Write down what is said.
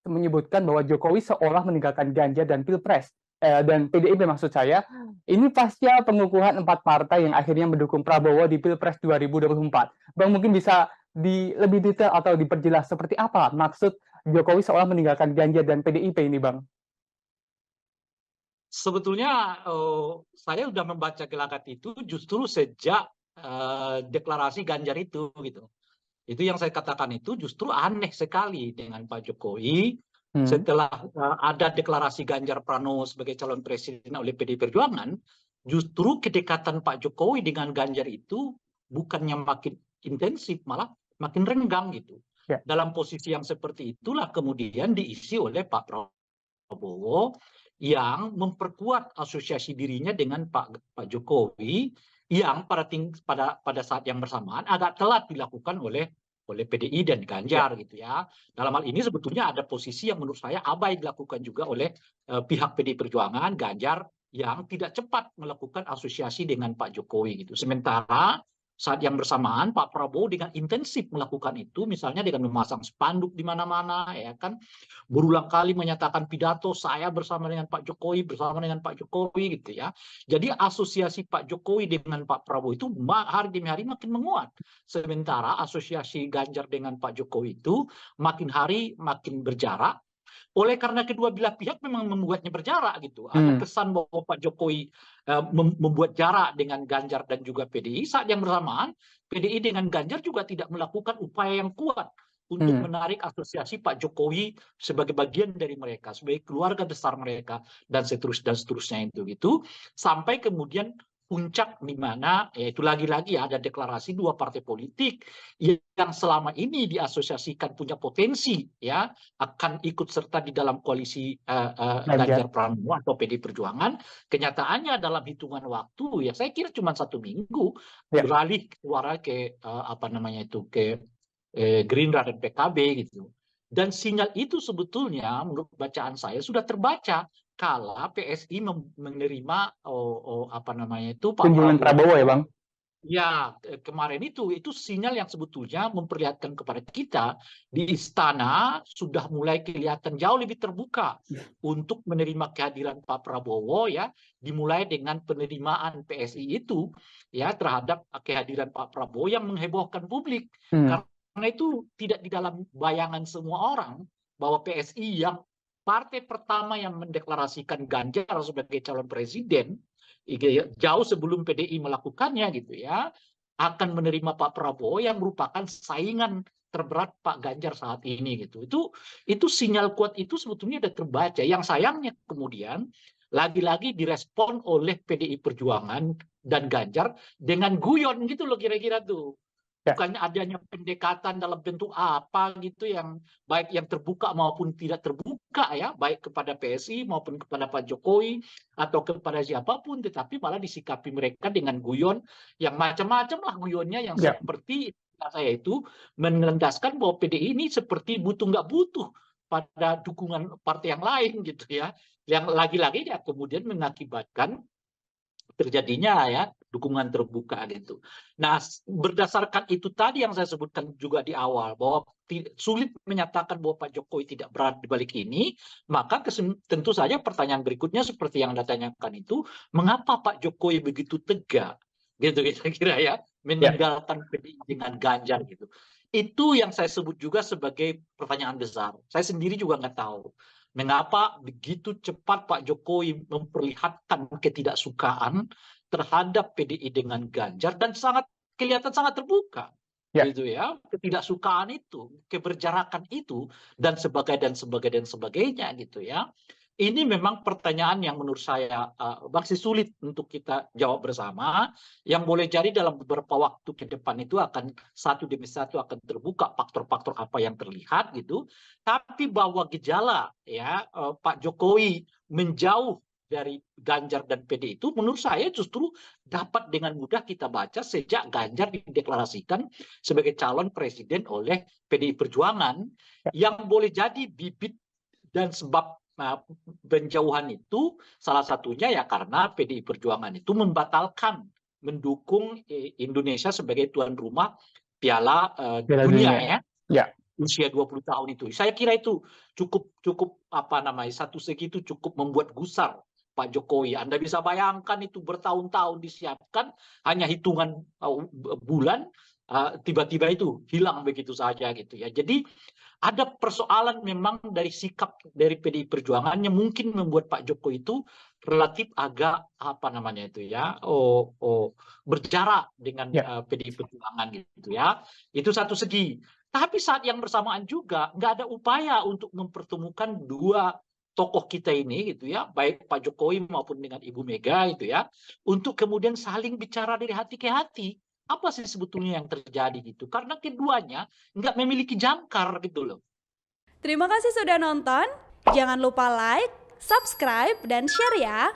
menyebutkan bahwa Jokowi seolah meninggalkan Ganjar dan Pilpres dan PDIP maksud saya. Ini pasca pengukuhan 4 partai yang akhirnya mendukung Prabowo di Pilpres 2024. Bang mungkin bisa lebih detail atau diperjelas seperti apa maksud Jokowi seolah meninggalkan Ganjar dan PDIP ini, Bang? Sebetulnya saya sudah membaca gelagat itu justru sejak deklarasi Ganjar itu gitu. Itu yang saya katakan itu justru aneh sekali dengan Pak Jokowi setelah ada deklarasi Ganjar Pranowo sebagai calon presiden oleh PDI Perjuangan, justru kedekatan Pak Jokowi dengan Ganjar itu bukannya makin intensif, malah makin renggang gitu. Ya. Dalam posisi yang seperti itulah kemudian diisi oleh Pak Prabowo yang memperkuat asosiasi dirinya dengan Pak Jokowi yang pada saat yang bersamaan agak telat dilakukan oleh PDI dan Ganjar gitu ya. Dalam hal ini sebetulnya ada posisi yang menurut saya abai dilakukan juga oleh pihak PDI Perjuangan, Ganjar yang tidak cepat melakukan asosiasi dengan Pak Jokowi gitu. Sementara saat yang bersamaan Pak Prabowo dengan intensif melakukan itu, misalnya dengan memasang spanduk di mana-mana, ya kan, berulang kali menyatakan pidato saya bersama dengan Pak Jokowi, bersama dengan Pak Jokowi gitu ya. Jadi asosiasi Pak Jokowi dengan Pak Prabowo itu hari demi hari makin menguat. Sementara asosiasi Ganjar dengan Pak Jokowi itu makin hari makin berjarak. Oleh karena kedua belah pihak memang membuatnya berjarak gitu. Ada kesan bahwa Pak Jokowi membuat jarak dengan Ganjar dan juga PDI. Saat yang bersamaan, PDI dengan Ganjar juga tidak melakukan upaya yang kuat untuk menarik asosiasi Pak Jokowi sebagai bagian dari mereka, sebagai keluarga besar mereka, dan seterusnya itu gitu. Sampai kemudian puncak di mana yaitu lagi-lagi ada deklarasi 2 partai politik yang selama ini diasosiasikan punya potensi ya akan ikut serta di dalam koalisi Ganjar Pranowo atau PD Perjuangan. Kenyataannya dalam hitungan waktu ya saya kira cuma 1 minggu beralih suara ke ke Gerindra dan PKB gitu. Dan sinyal itu sebetulnya menurut bacaan saya sudah terbaca kala PSI menerima Pak kunjungan Prabowo ya, Bang? Ya, kemarin itu sinyal yang sebetulnya memperlihatkan kepada kita di istana sudah mulai kelihatan jauh lebih terbuka untuk menerima kehadiran Pak Prabowo ya, dimulai dengan penerimaan PSI itu ya terhadap kehadiran Pak Prabowo yang menghebohkan publik. Karena itu tidak di dalam bayangan semua orang bahwa PSI yang partai pertama yang mendeklarasikan Ganjar sebagai calon presiden jauh sebelum PDI melakukannya gitu ya, akan menerima Pak Prabowo yang merupakan saingan terberat Pak Ganjar saat ini gitu. Itu sinyal kuat itu sebetulnya sudah terbaca. Yang sayangnya kemudian lagi-lagi direspon oleh PDI Perjuangan dan Ganjar dengan guyon gitu loh kira-kira tuh. Bukannya adanya pendekatan dalam bentuk apa gitu yang baik yang terbuka maupun tidak terbuka ya, baik kepada PSI maupun kepada Pak Jokowi atau kepada siapapun, tetapi malah disikapi mereka dengan guyon yang macam-macam lah guyonnya yang seperti saya itu menendaskan bahwa PDI ini seperti butuh nggak butuh pada dukungan partai yang lain gitu ya, yang lagi-lagi ya kemudian mengakibatkan terjadinya ya dukungan terbuka gitu. Nah, berdasarkan itu tadi yang saya sebutkan juga di awal bahwa sulit menyatakan bahwa Pak Jokowi tidak berada di balik ini, maka tentu saja pertanyaan berikutnya seperti yang Anda tanyakan itu, mengapa Pak Jokowi begitu tegak gitu kira-kira ya meninggalkan PDI dengan Ganjar gitu. Itu yang saya sebut juga sebagai pertanyaan besar. Saya sendiri juga nggak tahu. Mengapa begitu cepat Pak Jokowi memperlihatkan ketidaksukaan terhadap PDI dengan Ganjar dan kelihatan sangat terbuka, gitu ya, ketidaksukaan itu, keberjarakan itu dan sebagainya gitu ya. Ini memang pertanyaan yang menurut saya masih sulit untuk kita jawab bersama. Yang boleh jadi dalam beberapa waktu ke depan itu akan satu demi satu akan terbuka faktor-faktor apa yang terlihat gitu. Tapi bahwa gejala ya Pak Jokowi menjauh dari Ganjar dan PD itu menurut saya justru dapat dengan mudah kita baca sejak Ganjar dideklarasikan sebagai calon presiden oleh PDI Perjuangan, yang boleh jadi bibit dan sebab penjauhan itu salah satunya ya karena PDI Perjuangan itu membatalkan mendukung Indonesia sebagai tuan rumah Piala Dunia ya. usia 20 tahun itu. Saya kira itu cukup apa namanya, satu segi itu cukup membuat gusar Pak Jokowi. Anda bisa bayangkan itu bertahun-tahun disiapkan, hanya hitungan bulan tiba-tiba itu hilang begitu saja gitu ya. Jadi ada persoalan memang dari sikap dari PDI Perjuangan yang mungkin membuat Pak Jokowi itu relatif agak apa namanya itu ya, berjarak dengan Ya, PDI Perjuangan gitu ya. Itu satu segi. Tapi saat yang bersamaan juga nggak ada upaya untuk mempertemukan dua tokoh kita ini gitu ya, baik Pak Jokowi maupun dengan Ibu Mega itu ya, untuk kemudian saling bicara dari hati ke hati. Apa sih sebetulnya yang terjadi gitu? Karena keduanya nggak memiliki jangkar gitu loh. Terima kasih sudah nonton. Jangan lupa like, subscribe, dan share ya.